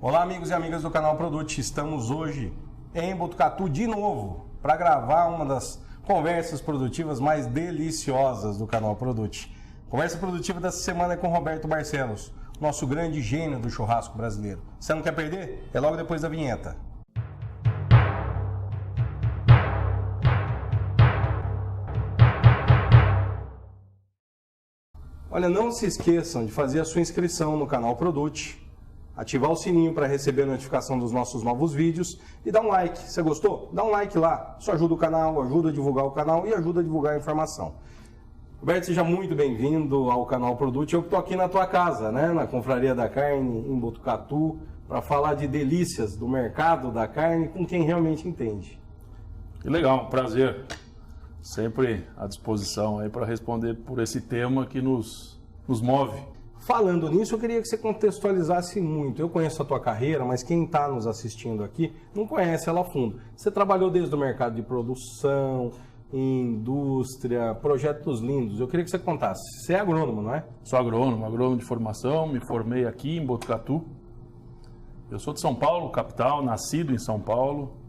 Olá, amigos e amigas do canal Produte. Estamos hoje em Botucatu de novo para gravar uma das conversas produtivas mais deliciosas do canal Produte. Conversa produtiva dessa semana é com Roberto Barcelos, nosso grande gênio do churrasco brasileiro. Você não quer perder? É logo depois da vinheta. Olha, não se esqueçam de fazer a sua inscrição no canal Produte, ativar o sininho para receber a notificação dos nossos novos vídeos e dar um like. Você gostou? Dá um like lá. Isso ajuda o canal, ajuda a divulgar o canal e ajuda a divulgar a informação. Roberto, seja muito bem-vindo ao canal Produte. Eu estou aqui na tua casa, né? Na Confraria da Carne, em Botucatu, para falar de delícias do mercado da carne com quem realmente entende. Que legal, prazer. Sempre à disposição aí para responder por esse tema que nos move. Falando nisso, eu queria que você contextualizasse muito. Eu conheço a tua carreira, mas quem está nos assistindo aqui não conhece ela a fundo. Você trabalhou desde o mercado de produção, indústria, projetos lindos. Eu queria que você contasse. Você é agrônomo, não é? Sou agrônomo de formação, me formei aqui em Botucatu. Eu sou de São Paulo, capital, nascido em São Paulo.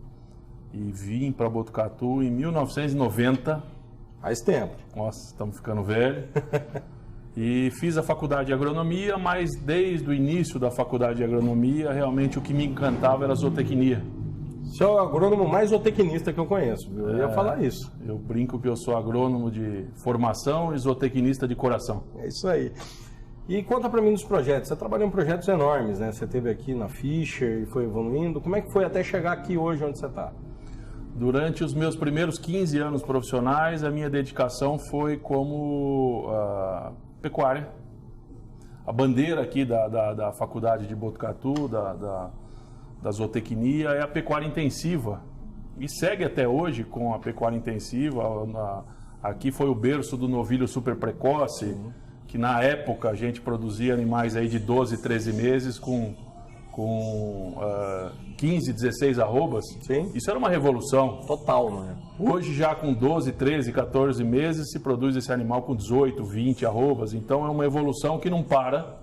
E vim para Botucatu em 1990. Faz tempo. Nossa, estamos ficando velhos. E fiz a faculdade de agronomia, mas desde o início da faculdade de agronomia, realmente o que me encantava era a zootecnia. Você é o agrônomo mais zootecnista que eu conheço, viu? Eu ia falar isso. Eu brinco que eu sou agrônomo de formação e zootecnista de coração. É isso aí. E conta para mim dos projetos. Você trabalhou em projetos enormes, né? Você esteve aqui na Fischer e foi evoluindo. Como é que foi até chegar aqui hoje onde você está? Durante os meus primeiros 15 anos profissionais, a minha dedicação foi como pecuária. A bandeira aqui da faculdade de Botucatu, da zootecnia, é a pecuária intensiva. E segue até hoje com a pecuária intensiva. Aqui foi o berço do novilho super precoce, que na época a gente produzia animais aí de 12, 13 meses com 15, 16 arrobas. Sim. Isso era uma revolução. Total, né? Hoje já com 12, 13, 14 meses se produz esse animal com 18, 20 arrobas. Então é uma evolução que não para.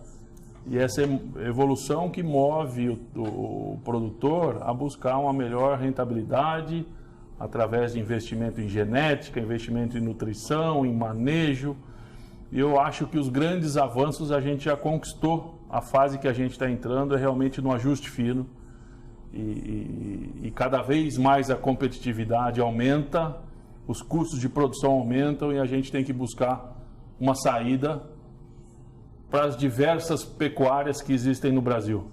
E essa evolução que move o produtor a buscar uma melhor rentabilidade através de investimento em genética, investimento em nutrição, em manejo. E eu acho que os grandes avanços a gente já conquistou. A fase que a gente está entrando é realmente no ajuste fino e cada vez mais a competitividade aumenta, os custos de produção aumentam e a gente tem que buscar uma saída para as diversas pecuárias que existem no Brasil.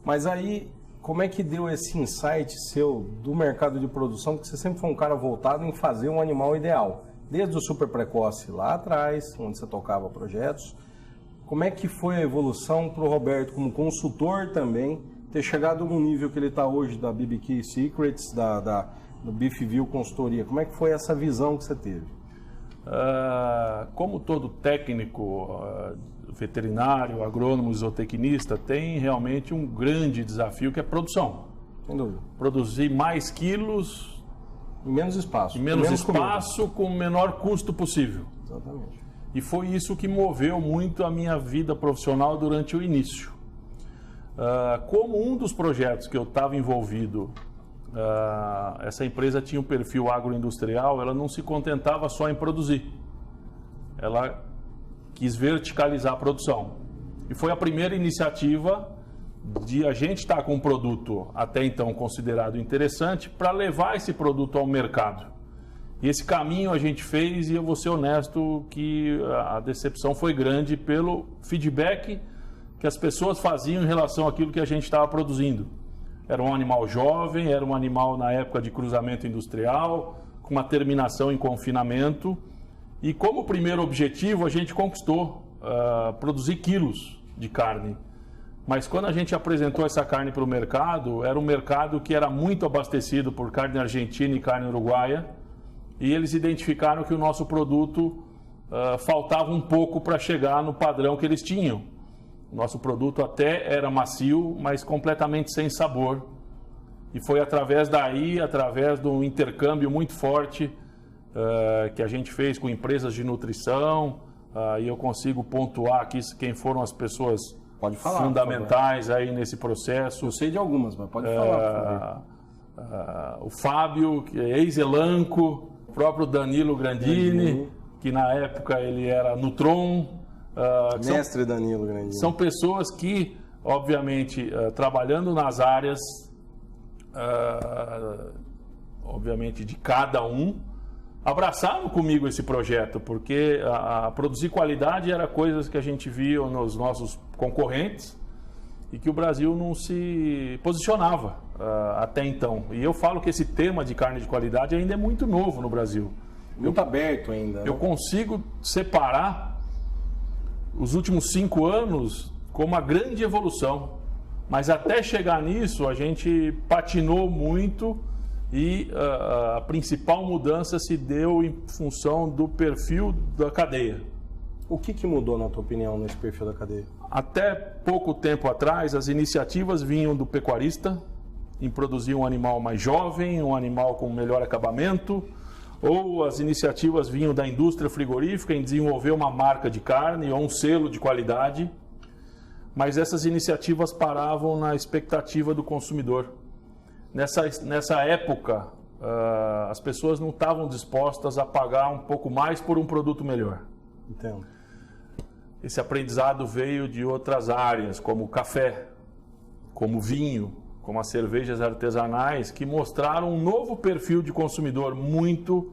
Mas aí, como é que deu esse insight seu do mercado de produção, que você sempre foi um cara voltado em fazer um animal ideal? Desde o super precoce lá atrás, onde você tocava projetos, como é que foi a evolução para o Roberto, como consultor também, ter chegado no nível que ele está hoje da BBQ Secrets, do Beefville Consultoria? Como é que foi essa visão que você teve? Como todo técnico veterinário, agrônomo, zootecnista, tem realmente um grande desafio que é produção. Sem dúvida. Produzir mais quilos em menos espaço. Em menos espaço, com o menor custo possível. Exatamente. E foi isso que moveu muito a minha vida profissional durante o início. Como um dos projetos que eu estava envolvido, essa empresa tinha um perfil agroindustrial, ela não se contentava só em produzir. Ela quis verticalizar a produção. E foi a primeira iniciativa de a gente estar com um produto até então considerado interessante para levar esse produto ao mercado. E esse caminho a gente fez e eu vou ser honesto que a decepção foi grande pelo feedback que as pessoas faziam em relação àquilo que a gente estava produzindo. Era um animal jovem, era um animal na época de cruzamento industrial, com uma terminação em confinamento. E como primeiro objetivo a gente conquistou produzir quilos de carne. Mas quando a gente apresentou essa carne para o mercado, era um mercado que era muito abastecido por carne argentina e carne uruguaia. E eles identificaram que o nosso produto faltava um pouco para chegar no padrão que eles tinham. O nosso produto até era macio, mas completamente sem sabor. E foi através de um intercâmbio muito forte que a gente fez com empresas de nutrição, e eu consigo pontuar aqui quem foram as pessoas Pode falar, fundamentais aí nesse processo. Eu sei de algumas, mas pode falar. O Fábio, que é ex-Elanco, o próprio Danilo Grandini, que na época ele era Nutron. Mestre Danilo Grandini. São pessoas que, obviamente, trabalhando nas áreas, obviamente, de cada um, abraçaram comigo esse projeto, porque produzir qualidade era coisas que a gente via nos nossos concorrentes e que o Brasil não se posicionava até então. E eu falo que esse tema de carne de qualidade ainda é muito novo no Brasil. Muito aberto ainda. Eu consigo separar os últimos 5 anos como uma grande evolução, mas até chegar nisso a gente patinou muito. E a principal mudança se deu em função do perfil da cadeia. O que mudou, na tua opinião, nesse perfil da cadeia? Até pouco tempo atrás, as iniciativas vinham do pecuarista em produzir um animal mais jovem, um animal com melhor acabamento, ou as iniciativas vinham da indústria frigorífica em desenvolver uma marca de carne ou um selo de qualidade, mas essas iniciativas paravam na expectativa do consumidor. Nessa época, as pessoas não estavam dispostas a pagar um pouco mais por um produto melhor. Entendo. Esse aprendizado veio de outras áreas, como o café, como o vinho, como as cervejas artesanais, que mostraram um novo perfil de consumidor muito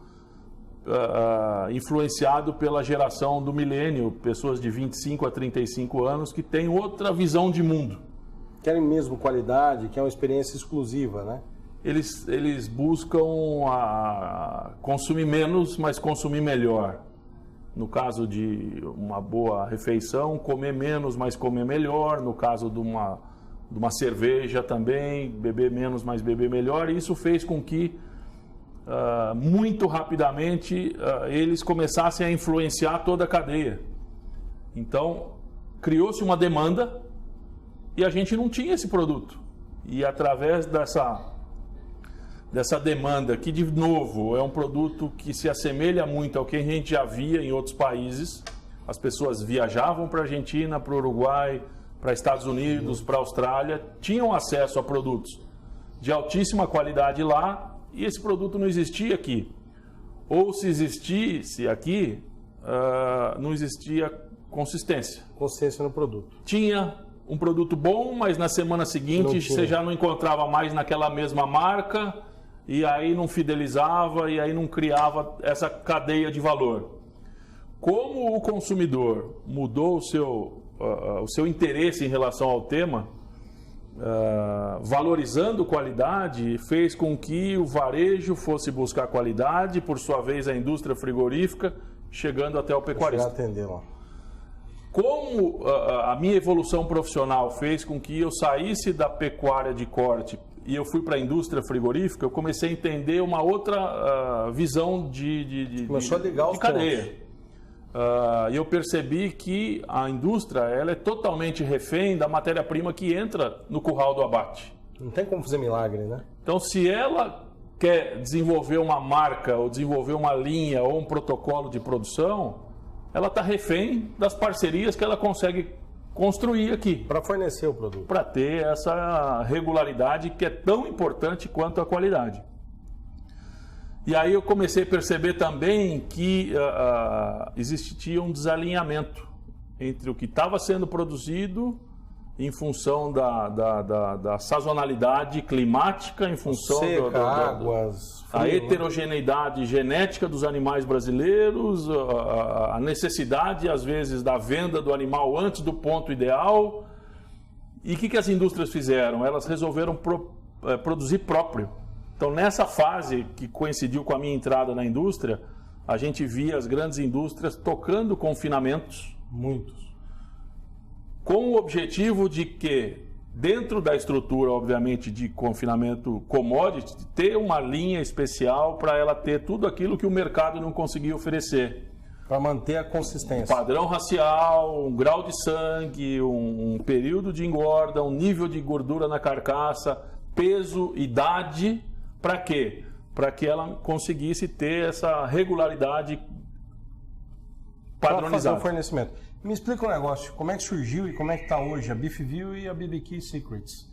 influenciado pela geração do milênio, pessoas de 25 a 35 anos que têm outra visão de mundo. Querem mesmo qualidade, que é uma experiência exclusiva, né? Eles buscam consumir menos, mas consumir melhor. No caso de uma boa refeição, comer menos, mas comer melhor. No caso de uma cerveja também, beber menos, mas beber melhor. E isso fez com que, muito rapidamente, eles começassem a influenciar toda a cadeia. Então, criou-se uma demanda e a gente não tinha esse produto. E através dessa demanda, que de novo é um produto que se assemelha muito ao que a gente já via em outros países, as pessoas viajavam para a Argentina, para o Uruguai, para Estados Unidos, para a Austrália, tinham acesso a produtos de altíssima qualidade lá e esse produto não existia aqui. Ou se existisse aqui, não existia consistência. Consistência no produto. Tinha um produto bom, mas na semana seguinte você já não encontrava mais naquela mesma marca e aí não fidelizava e aí não criava essa cadeia de valor. Como o consumidor mudou o seu interesse em relação ao tema, valorizando qualidade, fez com que o varejo fosse buscar qualidade, por sua vez a indústria frigorífica, chegando até o pecuarista. Atender lá. Como a minha evolução profissional fez com que eu saísse da pecuária de corte e eu fui para a indústria frigorífica, eu comecei a entender uma outra visão de cadeia. E eu percebi que a indústria ela é totalmente refém da matéria-prima que entra no curral do abate. Não tem como fazer milagre, né? Então, se ela quer desenvolver uma marca, ou desenvolver uma linha, ou um protocolo de produção, ela está refém das parcerias que ela consegue construir aqui. Para fornecer o produto. Para ter essa regularidade que é tão importante quanto a qualidade. E aí eu comecei a perceber também que existia um desalinhamento entre o que estava sendo produzido em função da sazonalidade climática, em função da heterogeneidade genética dos animais brasileiros, a necessidade, às vezes, da venda do animal antes do ponto ideal. E o que as indústrias fizeram? Elas resolveram produzir próprio. Então, nessa fase que coincidiu com a minha entrada na indústria, a gente via as grandes indústrias tocando confinamentos, muitos, com o objetivo de que, dentro da estrutura, obviamente, de confinamento commodity, ter uma linha especial para ela ter tudo aquilo que o mercado não conseguia oferecer. Para manter a consistência. Um padrão racial, um grau de sangue, um período de engorda, um nível de gordura na carcaça, peso, idade. Para quê? Para que ela conseguisse ter essa regularidade padronizada. Para fazer o fornecimento. Me explica um negócio, como é que surgiu e como é que está hoje a BeefView e a BBQ Secrets?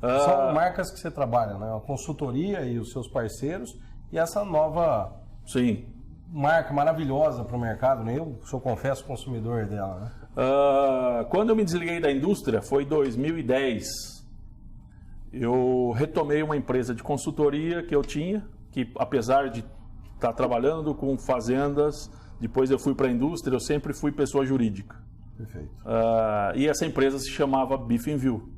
São marcas que você trabalha, né? A consultoria e os seus parceiros e essa nova marca maravilhosa para o mercado, né? Eu sou, confesso, consumidor dela, né? Quando eu me desliguei da indústria, foi 2010, eu retomei uma empresa de consultoria que eu tinha, que apesar de estar trabalhando com fazendas, depois eu fui para a indústria, eu sempre fui pessoa jurídica. Perfeito. E essa empresa se chamava BeefView.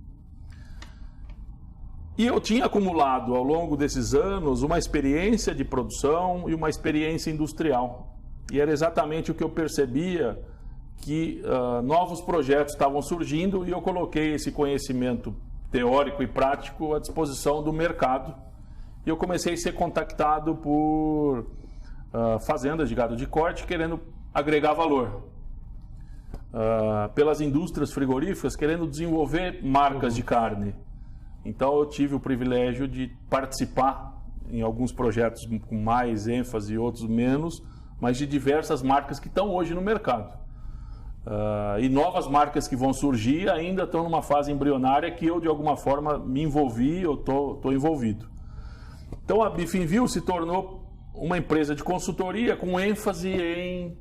E eu tinha acumulado ao longo desses anos uma experiência de produção e uma experiência industrial. E era exatamente o que eu percebia, que novos projetos estavam surgindo e eu coloquei esse conhecimento teórico e prático à disposição do mercado. E eu comecei a ser contactado por fazendas de gado de corte querendo agregar valor. Pelas indústrias frigoríficas querendo desenvolver marcas de carne. Então eu tive o privilégio de participar em alguns projetos com mais ênfase e outros menos, mas de diversas marcas que estão hoje no mercado. E novas marcas que vão surgir ainda estão numa fase embrionária que eu de alguma forma me envolvi, eu estou envolvido. Então a BeefView se tornou uma empresa de consultoria com ênfase em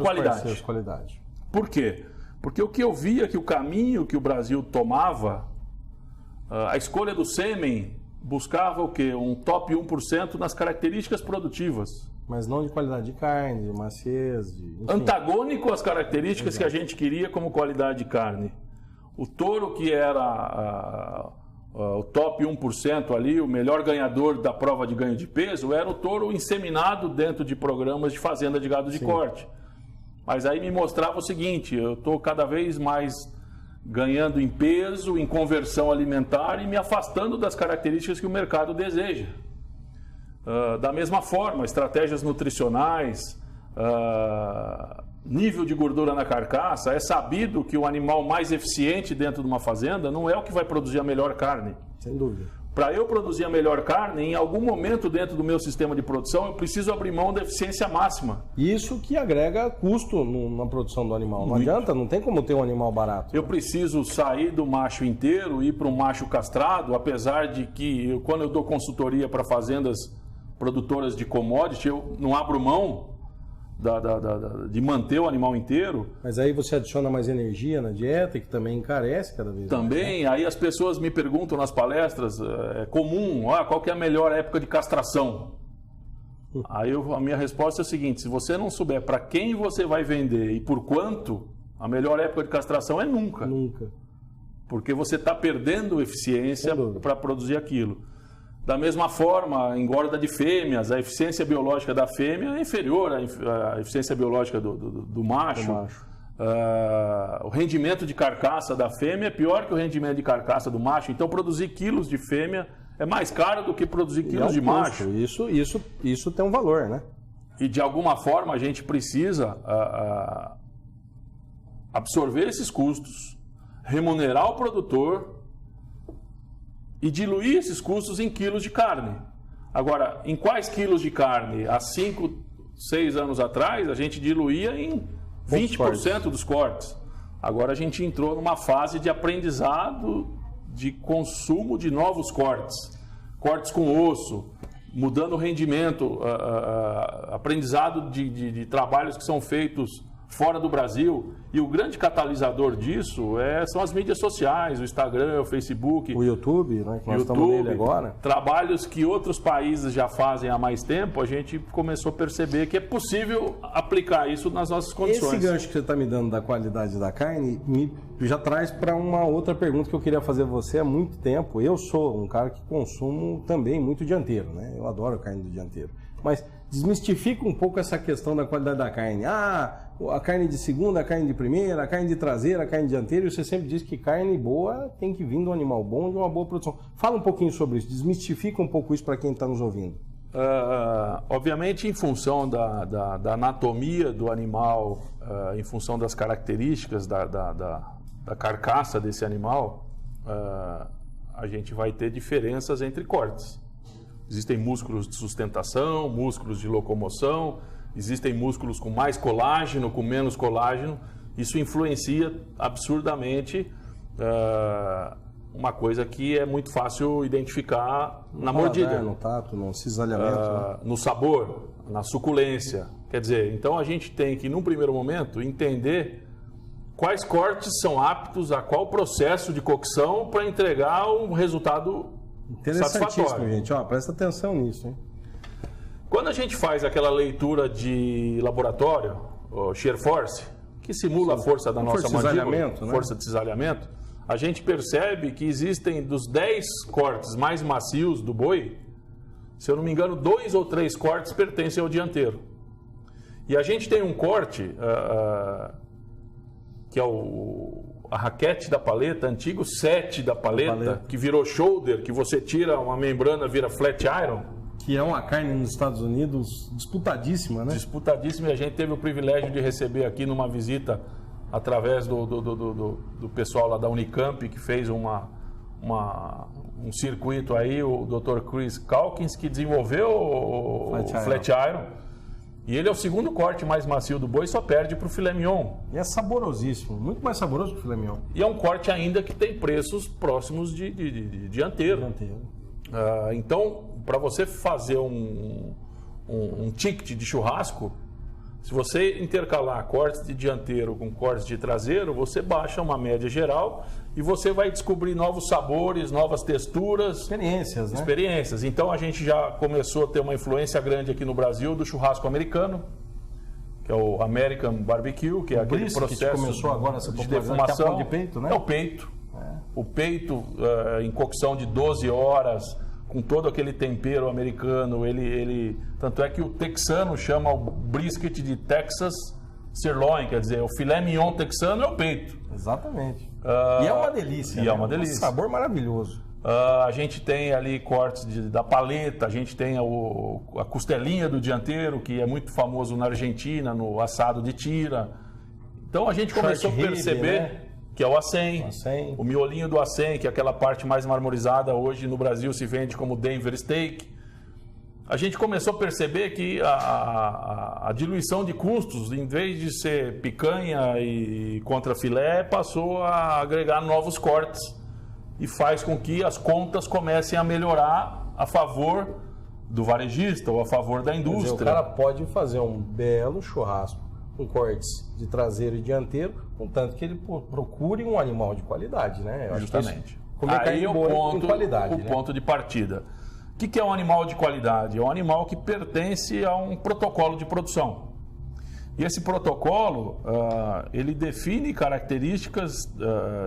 qualidade. Por quê? Porque o que eu via que o caminho que o Brasil tomava, a escolha do sêmen buscava o quê? Um top 1% nas características produtivas. Mas não de qualidade de carne, de maciez, enfim. Antagônico às características que a gente queria como qualidade de carne. O touro que era o top 1% ali, o melhor ganhador da prova de ganho de peso, era o touro inseminado dentro de programas de fazenda de gado de corte. Mas aí me mostrava o seguinte, eu estou cada vez mais ganhando em peso, em conversão alimentar e me afastando das características que o mercado deseja. Da mesma forma, estratégias nutricionais, nível de gordura na carcaça, é sabido que o animal mais eficiente dentro de uma fazenda não é o que vai produzir a melhor carne. Sem dúvida. Para eu produzir a melhor carne, em algum momento dentro do meu sistema de produção, eu preciso abrir mão da eficiência máxima. Isso que agrega custo na produção do animal. Não adianta, não tem como ter um animal barato. Eu preciso sair do macho inteiro e ir para um macho castrado, apesar de que quando eu dou consultoria para fazendas produtoras de commodity, eu não abro mão de manter o animal inteiro. Mas aí você adiciona mais energia na dieta, que também encarece cada vez mais. Também, aí as pessoas me perguntam nas palestras, é comum, qual que é a melhor época de castração? Aí a minha resposta é a seguinte, se você não souber para quem você vai vender e por quanto, a melhor época de castração é nunca. Nunca. Porque você está perdendo eficiência para produzir aquilo. Da mesma forma, engorda de fêmeas, a eficiência biológica da fêmea é inferior à eficiência biológica do macho. O rendimento de carcaça da fêmea é pior que o rendimento de carcaça do macho. Então, produzir quilos de fêmea é mais caro do que produzir quilos de macho. Isso tem um valor, né? E, de alguma forma, a gente precisa absorver esses custos, remunerar o produtor e diluir esses custos em quilos de carne. Agora, em quais quilos de carne? Há 5, 6 anos atrás, a gente diluía em 20% dos cortes. Agora a gente entrou numa fase de aprendizado de consumo de novos cortes. Cortes com osso, mudando o rendimento, aprendizado de trabalhos que são feitos fora do Brasil. E o grande catalisador disso são as mídias sociais, o Instagram, o Facebook. O YouTube, né, que nós estamos nele agora. Trabalhos que outros países já fazem há mais tempo, a gente começou a perceber que é possível aplicar isso nas nossas condições. Esse gancho que você está me dando da qualidade da carne me já traz para uma outra pergunta que eu queria fazer a você há muito tempo. Eu sou um cara que consumo também muito dianteiro, né? Eu adoro carne do dianteiro. Mas desmistifica um pouco essa questão da qualidade da carne. A carne de segunda, a carne de primeira, a carne de traseira, a carne dianteira. E você sempre diz que carne boa tem que vir de um animal bom, de uma boa produção. Fala um pouquinho sobre isso, desmistifica um pouco isso para quem está nos ouvindo. Obviamente, em função da anatomia do animal, em função das características da carcaça desse animal, a gente vai ter diferenças entre cortes. Existem músculos de sustentação, músculos de locomoção, existem músculos com mais colágeno, com menos colágeno. Isso influencia absurdamente uma coisa que é muito fácil identificar na mordida. No tato, no cisalhamento. No sabor, na suculência. Quer dizer, então a gente tem que, num primeiro momento, entender quais cortes são aptos a qual processo de cocção para entregar um resultado satisfatório. Gente. Ó, presta atenção nisso, hein? Quando a gente faz aquela leitura de laboratório, o shear force, que simula a força da nossa mandíbula, né? força de cisalhamento, a gente percebe que existem dos 10 cortes mais macios do boi, se eu não me engano, 2 ou 3 cortes pertencem ao dianteiro. E a gente tem um corte, que é a raquete da paleta, antigo set da paleta, que virou shoulder, que você tira uma membrana, vira flat iron. Que é uma carne nos Estados Unidos disputadíssima, né? Disputadíssima, e a gente teve o privilégio de receber aqui numa visita através do pessoal lá da Unicamp, que fez um circuito aí, o Dr. Chris Calkins, que desenvolveu o flat iron. E ele é o segundo corte mais macio do boi, só perde para o filé mignon. E é saborosíssimo, muito mais saboroso que o filé mignon. E é um corte ainda que tem preços próximos de dianteiro. Então, para você fazer um ticket de churrasco, se você intercalar cortes de dianteiro com cortes de traseiro, você baixa uma média geral e você vai descobrir novos sabores, novas texturas. Experiências, né? Experiências. Então a gente já começou a ter uma influência grande aqui no Brasil do churrasco americano, que é o American Barbecue, que é aquele processo que começou agora essa de defumação. De peito, né? É o peito. O peito em cocção de 12 horas, com todo aquele tempero americano, tanto é que o texano chama o brisket de Texas sirloin, quer dizer, o filé mignon texano é o peito. Exatamente. E é uma delícia. E é uma delícia. Um sabor maravilhoso. A gente tem ali cortes da paleta, a gente tem a costelinha do dianteiro, que é muito famoso na Argentina, no assado de tira. Então a gente começou a perceber... né? Que é o acém, o miolinho do acém, que é aquela parte mais marmorizada, hoje no Brasil se vende como Denver Steak. A gente começou a perceber que a diluição de custos, em vez de ser picanha e contra filé, passou a agregar novos cortes e faz com que as contas comecem a melhorar a favor do varejista ou a favor da indústria. Quer dizer, o cara pode fazer um belo churrasco com cortes de traseiro e dianteiro, contanto que ele procure um animal de qualidade, né? Eu Justamente. Aí é o ponto de partida. O que é um animal de qualidade? É um animal que pertence a um protocolo de produção. E esse protocolo, ele define características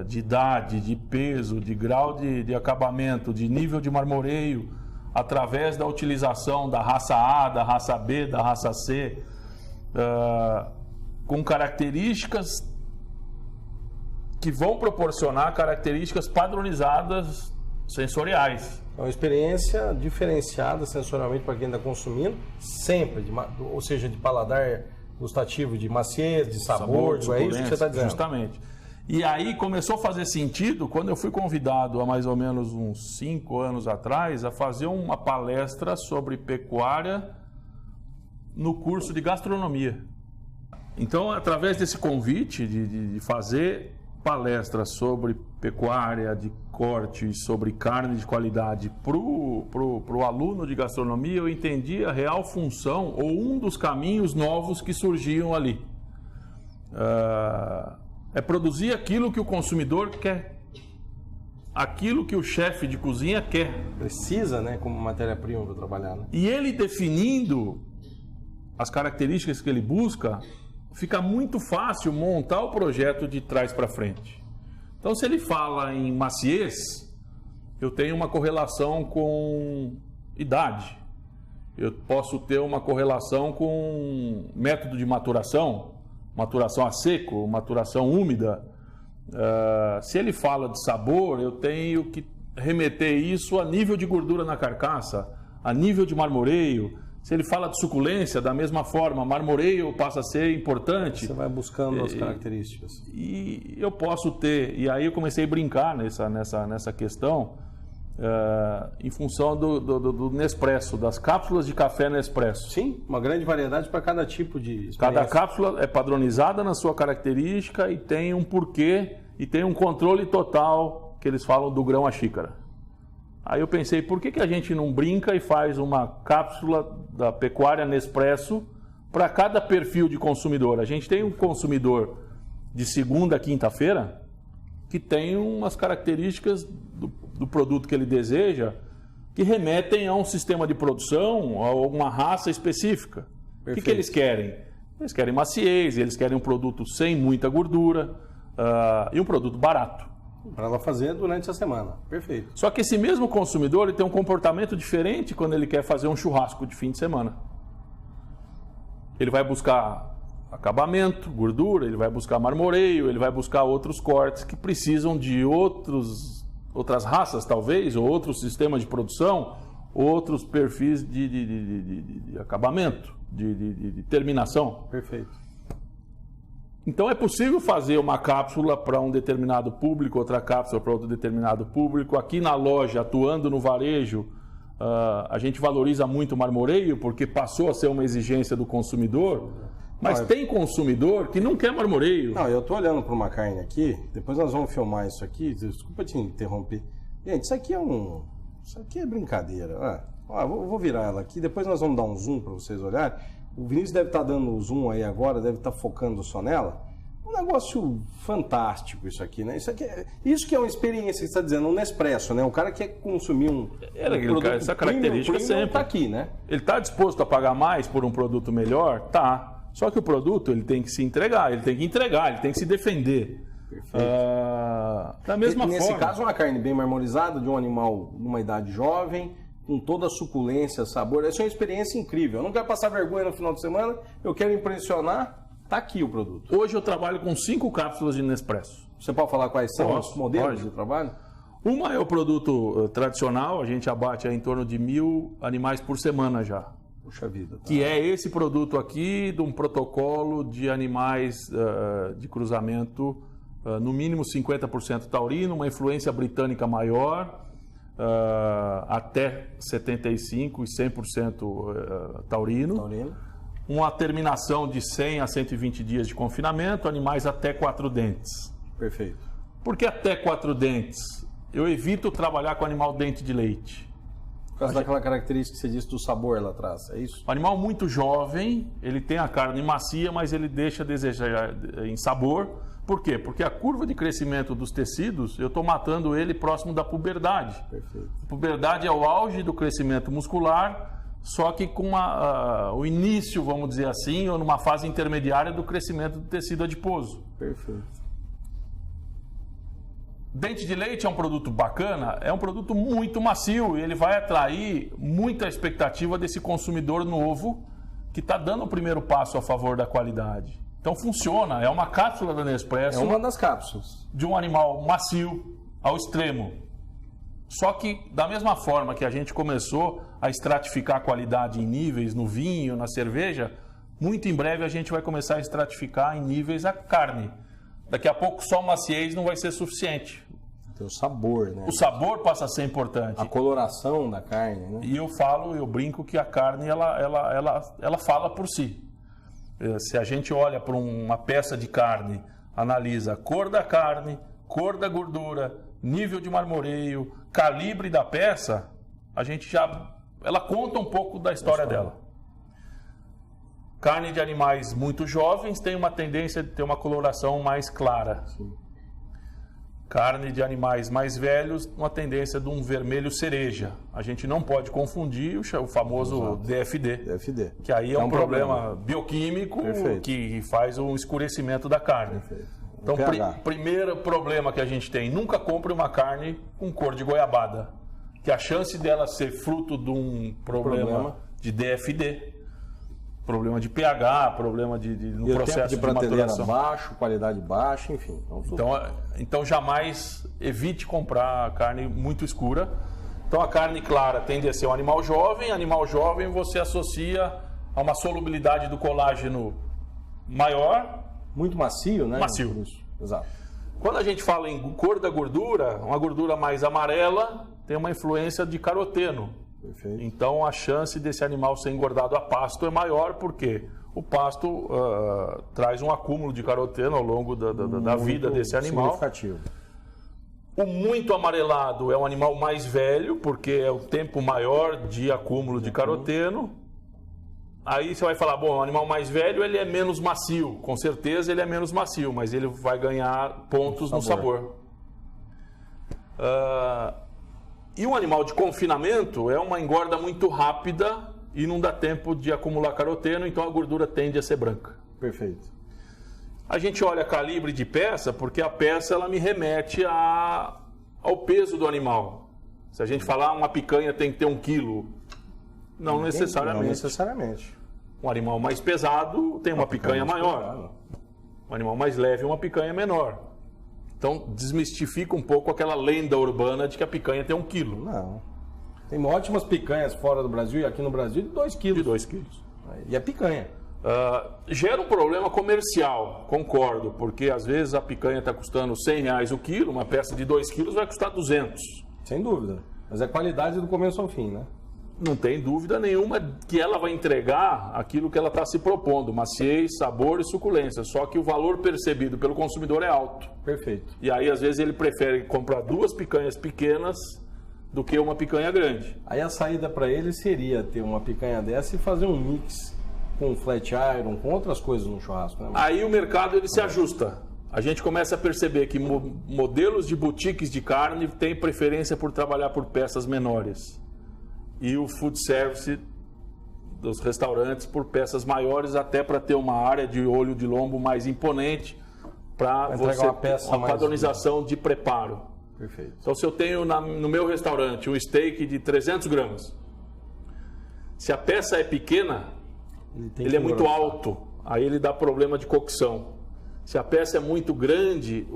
de idade, de peso, de grau de acabamento, de nível de marmoreio, através da utilização da raça A, da raça B, da raça C, com características que vão proporcionar características padronizadas sensoriais. É uma experiência diferenciada sensorialmente para quem está consumindo, sempre, ou seja, de paladar gustativo, de maciez, de sabor, é isso que você está dizendo. Justamente. E aí começou a fazer sentido quando eu fui convidado há mais ou menos uns 5 anos atrás a fazer uma palestra sobre pecuária no curso de gastronomia. Então, através desse convite de fazer palestras sobre pecuária, de corte, sobre carne de qualidade para o aluno de gastronomia, eu entendi a real função ou um dos caminhos novos que surgiam ali. É produzir aquilo que o consumidor quer, aquilo que o chefe de cozinha quer. Precisa, né, como matéria-prima para trabalhar. Né? E ele definindo as características que ele busca, fica muito fácil montar o projeto de trás para frente. Então, se ele fala em maciez, eu tenho uma correlação com idade. Eu posso ter uma correlação com método de maturação, maturação a seco, maturação úmida. Se ele fala de sabor, eu tenho que remeter isso a nível de gordura na carcaça, a nível de marmoreio. Se ele fala de suculência, da mesma forma, marmoreio passa a ser importante. Você vai buscando as características. E eu posso ter, e aí eu comecei a brincar nessa questão, em função do Nespresso, das cápsulas de café Nespresso. Sim, uma grande variedade para cada tipo de experiência. Cada cápsula é padronizada na sua característica e tem um porquê e tem um controle total, que eles falam do grão à xícara. Aí eu pensei, por que a gente não brinca e faz uma cápsula da pecuária Nespresso para cada perfil de consumidor? A gente tem um consumidor de segunda a quinta-feira que tem umas características do produto que ele deseja que remetem a um sistema de produção, a uma raça específica. Perfeito. O que eles querem? Eles querem maciez, eles querem um produto sem muita gordura e um produto barato. Para ela fazer durante a semana. Perfeito. Só que esse mesmo consumidor ele tem um comportamento diferente quando ele quer fazer um churrasco de fim de semana. Ele vai buscar acabamento, gordura, ele vai buscar marmoreio, ele vai buscar outros cortes que precisam de outras raças, talvez, ou outros sistemas de produção, outros perfis de acabamento, de terminação. Perfeito. Então é possível fazer uma cápsula para um determinado público, outra cápsula para outro determinado público. Aqui na loja, atuando no varejo, a gente valoriza muito o marmoreio, porque passou a ser uma exigência do consumidor. Mas tem consumidor que não quer marmoreio. Não, eu estou olhando para uma carne aqui, depois nós vamos filmar isso aqui, desculpa te interromper. Gente, isso aqui é brincadeira. Vou virar ela aqui, depois nós vamos dar um zoom para vocês olharem. O Vinícius deve estar dando o zoom aí agora, deve estar focando só nela. Um negócio fantástico isso aqui, né? Isso que é uma experiência, que você está dizendo, um Nespresso, né? O cara quer consumir um produto essa característica sempre está aqui, né? Ele está disposto a pagar mais por um produto melhor? Tá. Só que o produto ele tem que se entregar, ele tem que se defender. Perfeito. Da mesma forma. Nesse caso, uma carne bem marmorizada, de um animal numa idade jovem, com toda a suculência, sabor. Essa é uma experiência incrível. Eu não quero passar vergonha no final de semana, eu quero impressionar. Está aqui o produto. Hoje eu trabalho com 5 cápsulas de Nespresso. Você pode falar quais são os modelos de trabalho? Uma é o produto tradicional, a gente abate em torno de 1.000 animais por semana já. Puxa vida. Tá. Que é esse produto aqui de um protocolo de animais de cruzamento, no mínimo 50% taurino, uma influência britânica maior, até 75% e 100% taurino. Uma terminação de 100 a 120 dias de confinamento, animais até 4 dentes. Perfeito. Por que até 4 dentes? Eu evito trabalhar com animal dente de leite. Por causa daquela característica que você disse do sabor lá atrás, é isso? O animal muito jovem, ele tem a carne macia, mas ele deixa a desejar em sabor. Por quê? Porque a curva de crescimento dos tecidos, eu estou matando ele próximo da puberdade. Perfeito. A puberdade é o auge do crescimento muscular, só que com o início, vamos dizer assim, ou numa fase intermediária do crescimento do tecido adiposo. Perfeito. Dente de leite é um produto bacana, é um produto muito macio e ele vai atrair muita expectativa desse consumidor novo que está dando o primeiro passo a favor da qualidade. Então funciona, é uma cápsula da Nespresso. É uma das cápsulas. De um animal macio ao extremo. Só que da mesma forma que a gente começou a estratificar a qualidade em níveis no vinho, na cerveja, muito em breve a gente vai começar a estratificar em níveis a carne. Daqui a pouco só maciez não vai ser suficiente. Tem o sabor, né? O sabor passa a ser importante. A coloração da carne, né? E eu brinco que a carne ela fala por si. Se a gente olha para uma peça de carne, analisa a cor da carne, cor da gordura, nível de marmoreio, calibre da peça, ela conta um pouco da história dela. Carne de animais muito jovens tem uma tendência de ter uma coloração mais clara. Sim. Carne de animais mais velhos, uma tendência de um vermelho cereja. A gente não pode confundir o famoso DFD. Que aí é um problema bioquímico. Perfeito. Que faz um escurecimento da carne. Perfeito. Então, primeiro problema que a gente tem, nunca compre uma carne com cor de goiabada. Que a chance dela ser fruto de um problema de DFD. Problema de pH, problema no processo de maturação. Baixo, qualidade baixa, enfim. Então jamais evite comprar carne muito escura. Então a carne clara tende a ser um animal jovem você associa a uma solubilidade do colágeno maior. Muito macio, né? Macio. Isso. Exato. Quando a gente fala em cor da gordura, uma gordura mais amarela, tem uma influência de caroteno. Perfeito. Então a chance desse animal ser engordado a pasto é maior, porque o pasto traz um acúmulo de caroteno ao longo da vida desse animal. Significativo. O muito amarelado é um animal mais velho, porque é o tempo maior de acúmulo de caroteno. Aí você vai falar, bom, o animal mais velho ele é menos macio. Com certeza ele é menos macio, mas ele vai ganhar pontos no sabor. E um animal de confinamento é uma engorda muito rápida e não dá tempo de acumular caroteno, então a gordura tende a ser branca. Perfeito. A gente olha calibre de peça porque a peça ela me remete ao peso do animal. Se a gente falar uma picanha tem que ter 1 quilo, não necessariamente. Não necessariamente. Um animal mais pesado tem uma picanha maior. Um animal mais leve, uma picanha menor. Então desmistifica um pouco aquela lenda urbana de que a picanha tem 1 quilo. Não. Tem ótimas picanhas fora do Brasil e aqui no Brasil de 2 quilos. De 2 quilos. E é picanha. Gera um problema comercial, concordo, porque às vezes a picanha está custando R$100 o quilo, uma peça de 2 quilos vai custar 200. Sem dúvida. Mas é qualidade do começo ao fim, né? Não tem dúvida nenhuma que ela vai entregar aquilo que ela está se propondo, maciez, sabor e suculência, só que o valor percebido pelo consumidor é alto. Perfeito. E aí às vezes ele prefere comprar 2 picanhas pequenas do que uma picanha grande. Aí a saída para ele seria ter uma picanha dessa e fazer um mix com flat iron, com outras coisas no churrasco, né? Aí o mercado ele se ajusta. A gente começa a perceber que modelos de boutiques de carne têm preferência por trabalhar por peças menores. E o food service dos restaurantes por peças maiores, até para ter uma área de olho de lombo mais imponente, para você ter uma padronização de preparo. Perfeito. Então, se eu tenho no meu restaurante um steak de 300 gramas, se a peça é pequena, ele é muito alto, aí ele dá problema de cocção. Se a peça é muito grande,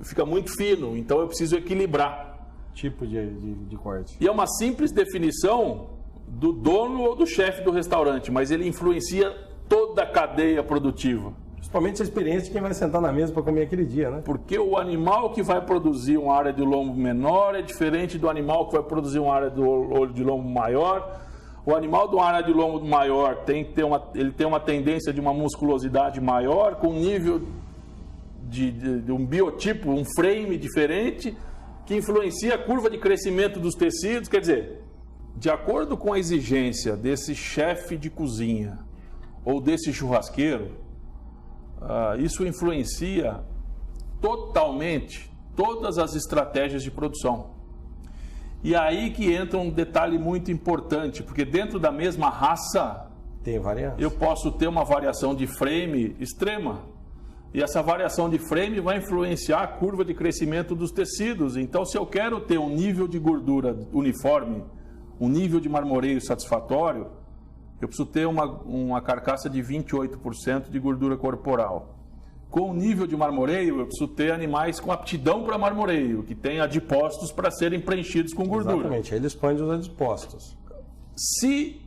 fica muito fino, então eu preciso equilibrar. Tipo de corte. E é uma simples definição do dono ou do chefe do restaurante, mas ele influencia toda a cadeia produtiva. Principalmente a experiência de quem vai sentar na mesa para comer aquele dia, né? Porque o animal que vai produzir uma área de lombo menor é diferente do animal que vai produzir uma área do olho de lombo maior. O animal de uma área de lombo maior ele tem uma tendência de uma musculosidade maior, com um nível de um biotipo, um frame diferente, que influencia a curva de crescimento dos tecidos. Quer dizer, de acordo com a exigência desse chefe de cozinha ou desse churrasqueiro, isso influencia totalmente todas as estratégias de produção. E aí que entra um detalhe muito importante, porque dentro da mesma raça, tem variância. Eu posso ter uma variação de frame extrema. E essa variação de frame vai influenciar a curva de crescimento dos tecidos. Então, se eu quero ter um nível de gordura uniforme, um nível de marmoreio satisfatório, eu preciso ter uma carcaça de 28% de gordura corporal. Com o nível de marmoreio, eu preciso ter animais com aptidão para marmoreio, que têm adipócitos para serem preenchidos com gordura. Exatamente, aí ele expande os adipócitos. Se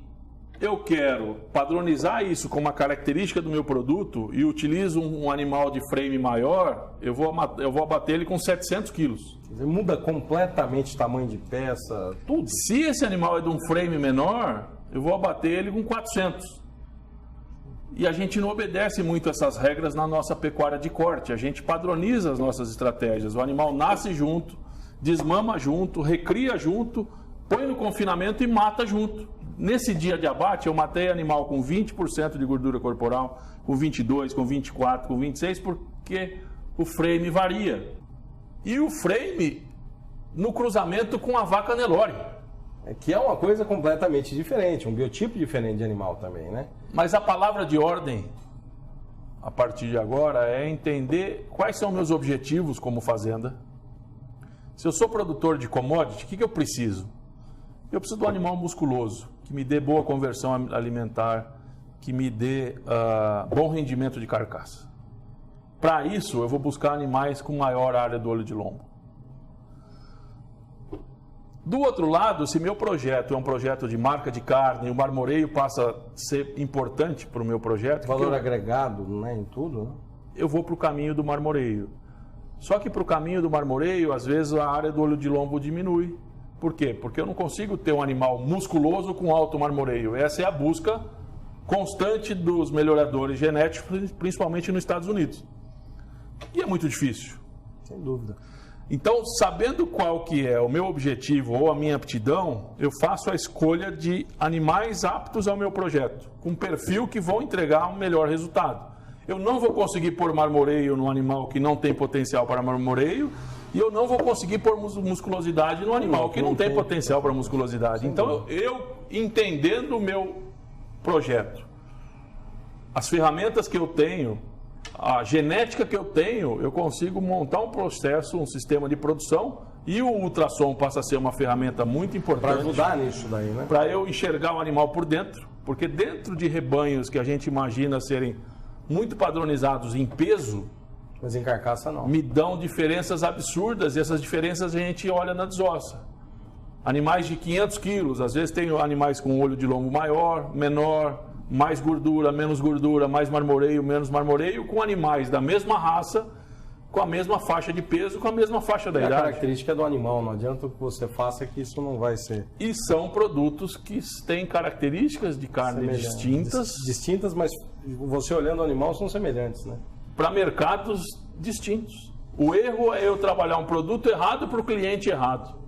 eu quero padronizar isso como uma característica do meu produto e utilizo um animal de frame maior, eu vou abater ele com 700 quilos. Quer dizer, muda completamente o tamanho de peça, tudo. Se esse animal é de um frame menor, eu vou abater ele com 400. E a gente não obedece muito essas regras na nossa pecuária de corte. A gente padroniza as nossas estratégias. O animal nasce junto, desmama junto, recria junto, põe no confinamento e mata junto. Nesse dia de abate, eu matei animal com 20% de gordura corporal, com 22%, com 24%, com 26%, porque o frame varia. E o frame no cruzamento com a vaca Nelore. Que é uma coisa completamente diferente, um biotipo diferente de animal também, né? Mas a palavra de ordem, a partir de agora, é entender quais são meus objetivos como fazenda. Se eu sou produtor de commodity, o que eu preciso? Eu preciso de um animal musculoso, que me dê boa conversão alimentar, que me dê bom rendimento de carcaça. Para isso, eu vou buscar animais com maior área do olho de lombo. Do outro lado, se meu projeto é um projeto de marca de carne, o marmoreio passa a ser importante para o meu projeto. Valor agregado, né, em tudo, né? Eu vou para o caminho do marmoreio. Só que para o caminho do marmoreio, às vezes a área do olho de lombo diminui, Por quê? Porque eu não consigo ter um animal musculoso com alto marmoreio. Essa é a busca constante dos melhoradores genéticos, principalmente nos Estados Unidos. E é muito difícil. Sem dúvida. Então, sabendo qual que é o meu objetivo ou a minha aptidão, eu faço a escolha de animais aptos ao meu projeto, com perfil que vão entregar um melhor resultado. Eu não vou conseguir pôr marmoreio num animal que não tem potencial para marmoreio, e eu não vou conseguir pôr musculosidade no animal que não tem potencial para musculosidade. Então, eu entendendo o meu projeto, as ferramentas que eu tenho, a genética que eu tenho, eu consigo montar um processo, um sistema de produção, e o ultrassom passa a ser uma ferramenta muito importante. Para ajudar nisso daí, né? Para eu enxergar o animal por dentro, porque dentro de rebanhos que a gente imagina serem muito padronizados em peso, mas em carcaça não. Me dão diferenças absurdas, e essas diferenças a gente olha na desossa. Animais de 500 quilos, às vezes tem animais com olho de lombo maior, menor, mais gordura, menos gordura, mais marmoreio, menos marmoreio, com animais da mesma raça, com a mesma faixa de peso, com a mesma faixa da idade. A característica é do animal, não adianta o que você faça que isso não vai ser. E são produtos que têm características de carne distintas. Distintas, mas você olhando o animal são semelhantes, né? Para mercados distintos. O erro é eu trabalhar um produto errado para o cliente errado.